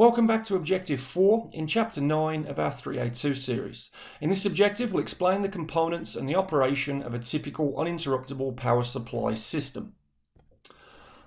Welcome back to Objective 4 in Chapter 9 of our 3A2 series. In this objective, we'll explain the components and the operation of a typical uninterruptible power supply system.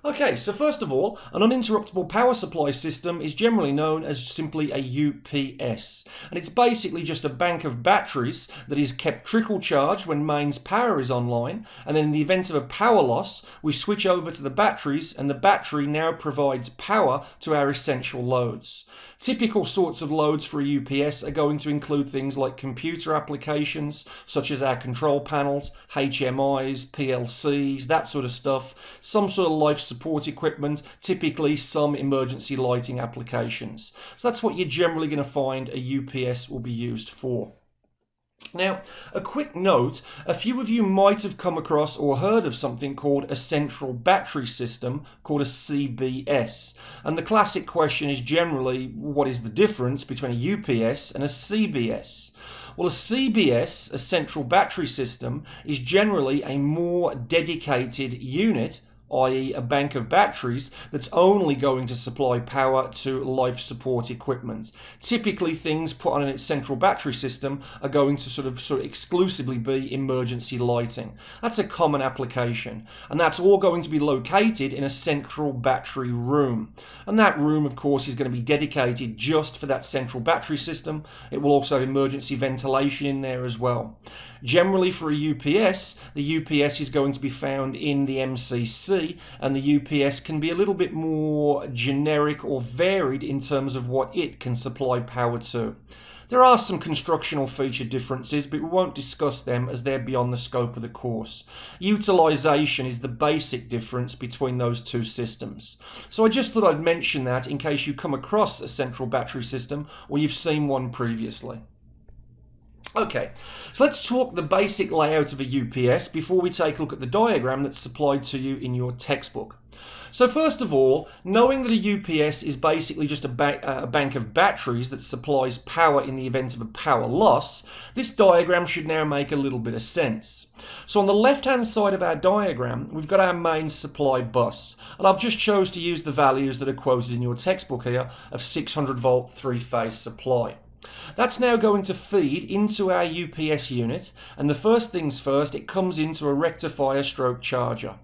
Okay, so first of all, an uninterruptible power supply system is generally known as simply a UPS, and it's basically just a bank of batteries that is kept trickle charged when mains power is online, and then in the event of a power loss, we switch over to the batteries, and the battery now provides power to our essential loads. Typical sorts of loads for a UPS are going to include things like computer applications, such as our control panels, HMIs, PLCs, that sort of stuff, some sort of life support equipment, typically some emergency lighting applications. So that's what you're generally going to find a UPS will be used for. Now, a quick note, a few of you might have come across or heard of something called a central battery system, called a CBS. And the classic question is generally, what is the difference between a UPS and a CBS? Well, a CBS, a central battery system, is generally a more dedicated unit, i.e. a bank of batteries that's only going to supply power to life support equipment. Typically things put on its central battery system are going to sort of exclusively be emergency lighting. That's a common application, and that's all going to be located in a central battery room. And that room, of course, is going to be dedicated just for that central battery system. It will also have emergency ventilation in there as well. Generally for a UPS, the UPS is going to be found in the MCC, and the UPS can be a little bit more generic or varied in terms of what it can supply power to. There are some constructional feature differences, but we won't discuss them as they're beyond the scope of the course. Utilization is the basic difference between those two systems. So I just thought I'd mention that in case you come across a central battery system or you've seen one previously. Okay, so let's talk the basic layout of a UPS before we take a look at the diagram that's supplied to you in your textbook. So first of all, knowing that a UPS is basically just a bank of batteries that supplies power in the event of a power loss, this diagram should now make a little bit of sense. So on the left-hand side of our diagram, we've got our main supply bus, and I've just chose to use the values that are quoted in your textbook here of 600 volt three-phase supply. That's now going to feed into our UPS unit, and the first things first, it comes into a rectifier stroke charger.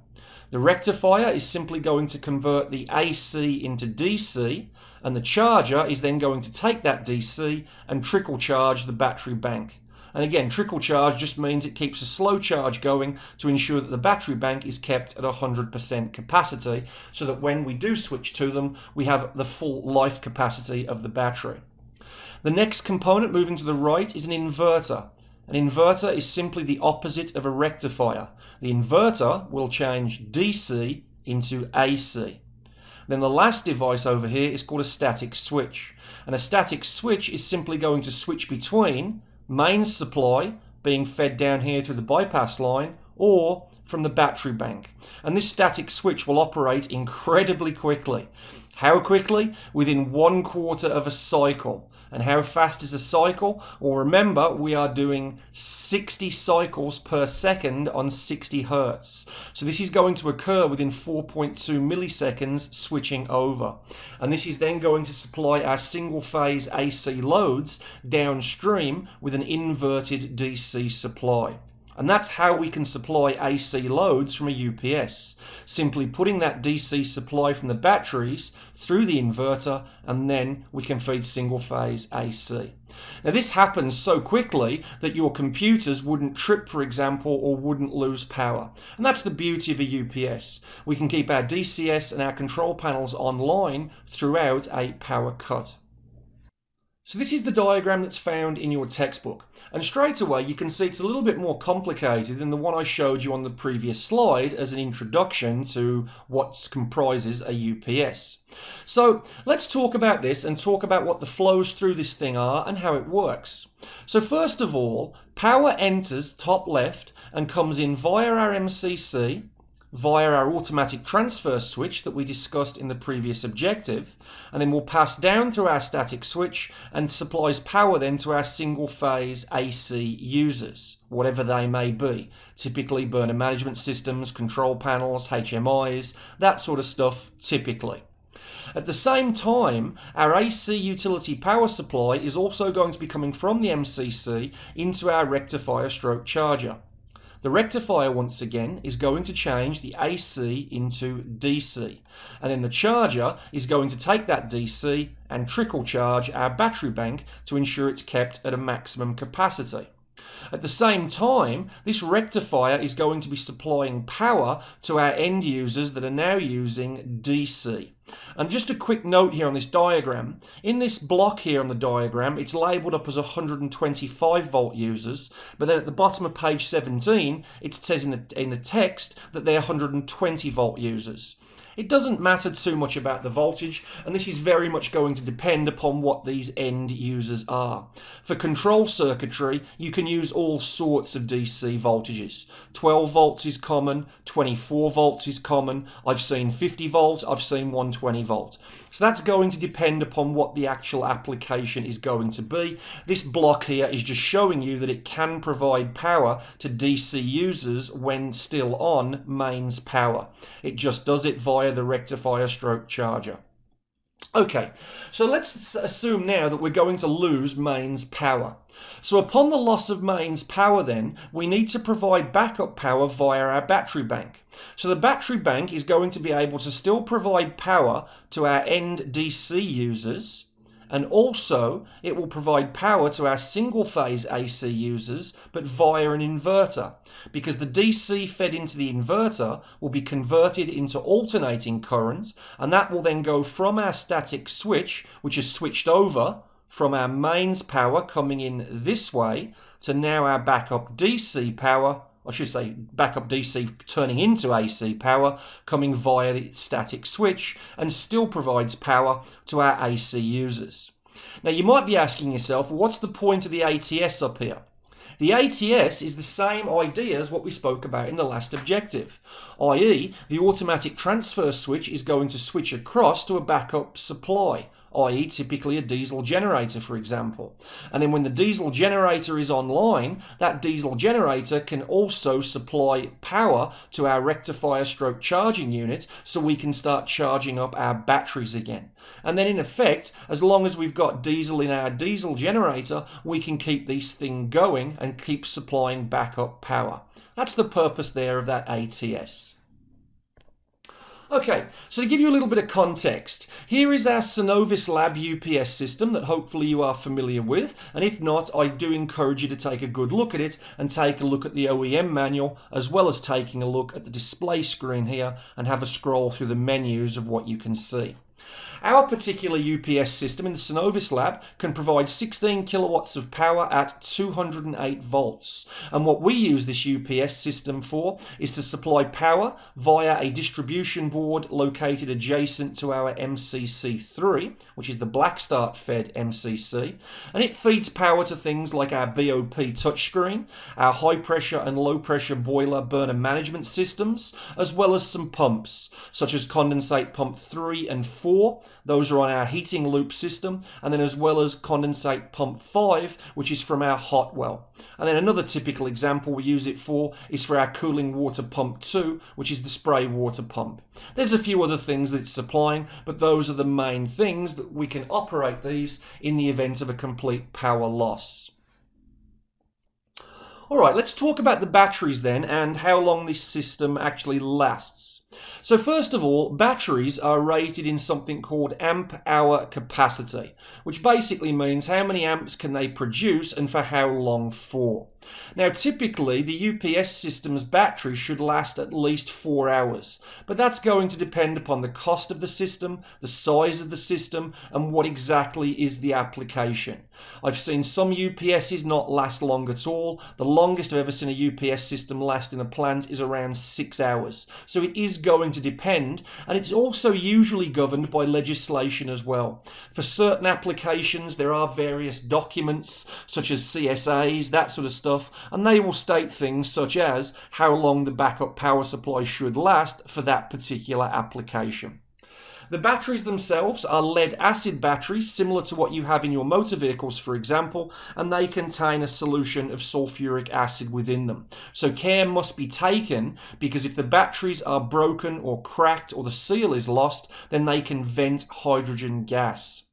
The rectifier is simply going to convert the AC into DC, and the charger is then going to take that DC and trickle charge the battery bank. And again, trickle charge just means it keeps a slow charge going to ensure that the battery bank is kept at 100% capacity, so that when we do switch to them, we have the full life capacity of the battery. The next component moving to the right is an inverter. An inverter is simply the opposite of a rectifier. The inverter will change DC into AC. Then the last device over here is called a static switch. And a static switch is simply going to switch between main supply being fed down here through the bypass line or from the battery bank. And this static switch will operate incredibly quickly. How quickly? Within 1/4 of a cycle. And how fast is a cycle? Well, remember, we are doing 60 cycles per second on 60 hertz. So this is going to occur within 4.2 milliseconds switching over. And this is then going to supply our single-phase AC loads downstream with an inverted DC supply. And that's how we can supply AC loads from a UPS. Simply putting that DC supply from the batteries through the inverter, and then we can feed single-phase AC. Now this happens so quickly that your computers wouldn't trip, for example, or wouldn't lose power. And that's the beauty of a UPS. We can keep our DCS and our control panels online throughout a power cut. So this is the diagram that's found in your textbook, and straight away you can see it's a little bit more complicated than the one I showed you on the previous slide as an introduction to what comprises a UPS. So let's talk about this and talk about what the flows through this thing are and how it works. So first of all, power enters top left and comes in via our MCC, via our automatic transfer switch that we discussed in the previous objective, and then we'll pass down through our static switch and supplies power then to our single phase AC users, whatever they may be. Typically burner management systems, control panels, HMIs, that sort of stuff typically. At the same time, our AC utility power supply is also going to be coming from the MCC into our rectifier stroke charger. The rectifier, once again, is going to change the AC into DC, and then the charger is going to take that DC and trickle charge our battery bank to ensure it's kept at a maximum capacity. At the same time, this rectifier is going to be supplying power to our end users that are now using DC. And just a quick note here on this diagram. In this block here on the diagram, it's labelled up as 125 volt users, but then at the bottom of page 17, it says in the text that they're 120 volt users. It doesn't matter too much about the voltage, and this is very much going to depend upon what these end users are. For control circuitry, you can use all sorts of DC voltages. 12 volts is common, 24 volts is common, I've seen 50 volts, I've seen 120 volts. So that's going to depend upon what the actual application is going to be. This block here is just showing you that it can provide power to DC users when still on mains power. It just does it via the rectifier stroke charger. Okay, so let's assume now that we're going to lose mains power. So upon the loss of mains power then, we need to provide backup power via our battery bank. So the battery bank is going to be able to still provide power to our end DC users, and also it will provide power to our single phase AC users, but via an inverter, because the DC fed into the inverter will be converted into alternating current, and that will then go from our static switch, which is switched over from our mains power coming in this way to now our backup DC power, I should say backup DC turning into AC power, coming via the static switch, and still provides power to our AC users. Now you might be asking yourself, what's the point of the ATS up here? The ATS is the same idea as what we spoke about in the last objective, i.e. the automatic transfer switch is going to switch across to a backup supply, i.e. typically a diesel generator, for example. And then when the diesel generator is online, that diesel generator can also supply power to our rectifier stroke charging unit so we can start charging up our batteries again. And then in effect, as long as we've got diesel in our diesel generator, we can keep this thing going and keep supplying backup power. That's the purpose there of that ATS. Okay, so to give you a little bit of context, here is our Cenovus Lab UPS system that hopefully you are familiar with, and if not, I do encourage you to take a good look at it and take a look at the OEM manual, as well as taking a look at the display screen here and have a scroll through the menus of what you can see. Our particular UPS system in the Cenovus Lab can provide 16 kilowatts of power at 208 volts. And what we use this UPS system for is to supply power via a distribution board located adjacent to our MCC3, which is the black start fed MCC. And it feeds power to things like our BOP touchscreen, our high pressure and low pressure boiler burner management systems, as well as some pumps, such as condensate pump 3 and 4. Those are on our heating loop system, and then as well as condensate pump 5, which is from our hot well. And then another typical example we use it for is for our cooling water pump 2, which is the spray water pump. There's a few other things that it's supplying, but those are the main things that we can operate these in the event of a complete power loss. Alright, let's talk about the batteries then and how long this system actually lasts. So first of all, batteries are rated in something called amp-hour capacity, which basically means how many amps can they produce and for how long for. Now typically the UPS system's battery should last at least 4 hours, but that's going to depend upon the cost of the system, the size of the system, and what exactly is the application. I've seen some UPSs not last long at all. The longest I've ever seen a UPS system last in a plant is around 6 hours. So it is going to depend, and it's also usually governed by legislation as well. For certain applications there are various documents such as CSAs, that sort of stuff, and they will state things such as how long the backup power supply should last for that particular application. The batteries themselves are lead acid batteries, similar to what you have in your motor vehicles, for example, and they contain a solution of sulfuric acid within them. So care must be taken, because if the batteries are broken or cracked or the seal is lost, then they can vent hydrogen gas.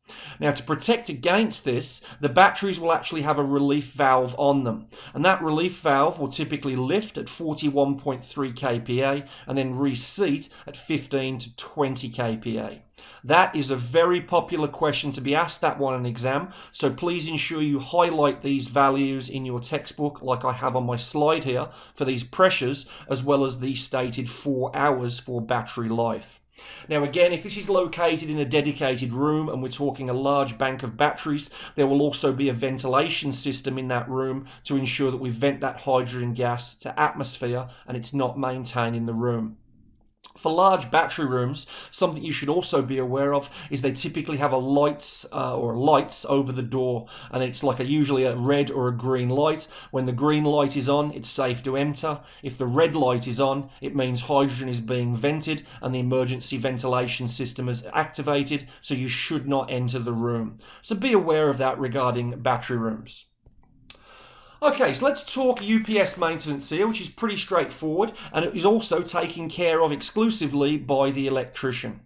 Now, to protect against this, the batteries will actually have a relief valve on them, and that relief valve will typically lift at 41.3 kPa and then reseat at 15 to 20 kPa. That is a very popular question to be asked that one in an exam, so please ensure you highlight these values in your textbook like I have on my slide here for these pressures, as well as the stated 4 hours for battery life. Now again, if this is located in a dedicated room and we're talking a large bank of batteries, there will also be a ventilation system in that room to ensure that we vent that hydrogen gas to atmosphere and it's not maintained in the room. For large battery rooms, something you should also be aware of is they typically have lights over the door, and it's like usually a red or a green light. When the green light is on, it's safe to enter. If the red light is on, it means hydrogen is being vented and the emergency ventilation system is activated, so you should not enter the room. So be aware of that regarding battery rooms. Okay, so let's talk UPS maintenance here, which is pretty straightforward, and it is also taken care of exclusively by the electrician.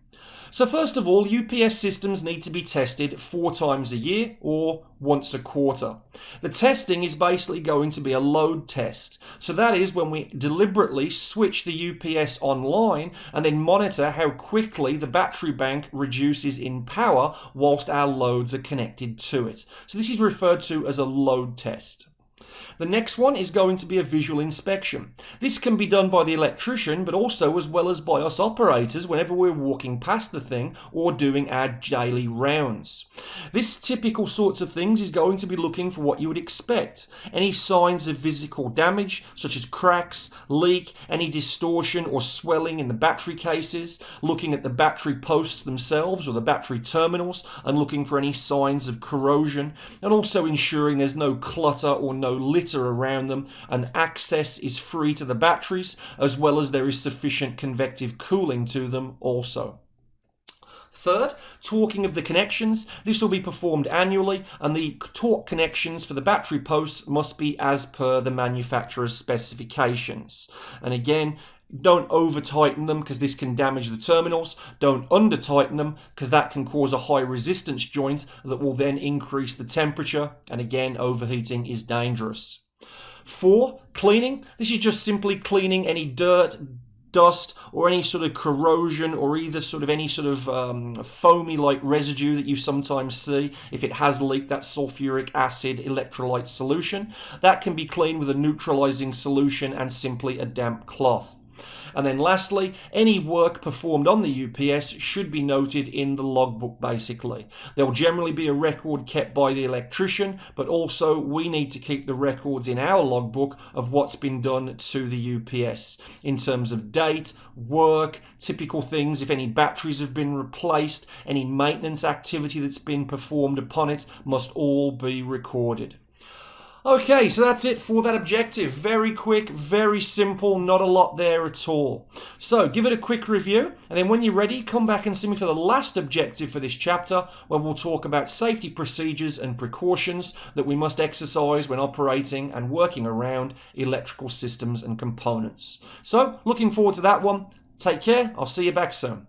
So first of all, UPS systems need to be tested 4 times a year or once a quarter. The testing is basically going to be a load test. So that is when we deliberately switch the UPS online and then monitor how quickly the battery bank reduces in power whilst our loads are connected to it. So this is referred to as a load test. The next one is going to be a visual inspection. This can be done by the electrician, but also as well as by us operators whenever we're walking past the thing or doing our daily rounds. This typical sorts of things is going to be looking for what you would expect. Any signs of physical damage, such as cracks, leak, any distortion or swelling in the battery cases, looking at the battery posts themselves or the battery terminals and looking for any signs of corrosion, and also ensuring there's no clutter or no litter around them and access is free to the batteries, as well as there is sufficient convective cooling to them also. Third, torquing of the connections. This will be performed annually, and the torque connections for the battery posts must be as per the manufacturer's specifications. And again, don't over tighten them because this can damage the terminals. Don't under tighten them because that can cause a high resistance joint that will then increase the temperature, and again, overheating is dangerous. 4, cleaning. This is just simply cleaning any dirt, dust, or any sort of corrosion, or either any sort of foamy like residue that you sometimes see if it has leaked that sulfuric acid electrolyte solution. That can be cleaned with a neutralizing solution and simply a damp cloth. And then lastly, any work performed on the UPS should be noted in the logbook basically. There will generally be a record kept by the electrician, but also we need to keep the records in our logbook of what's been done to the UPS in terms of date, work, typical things, if any batteries have been replaced, any maintenance activity that's been performed upon it must all be recorded. Okay, so that's it for that objective. Very quick, very simple, not a lot there at all. So give it a quick review, and then when you're ready, come back and see me for the last objective for this chapter, where we'll talk about safety procedures and precautions that we must exercise when operating and working around electrical systems and components. So looking forward to that one. Take care. I'll see you back soon.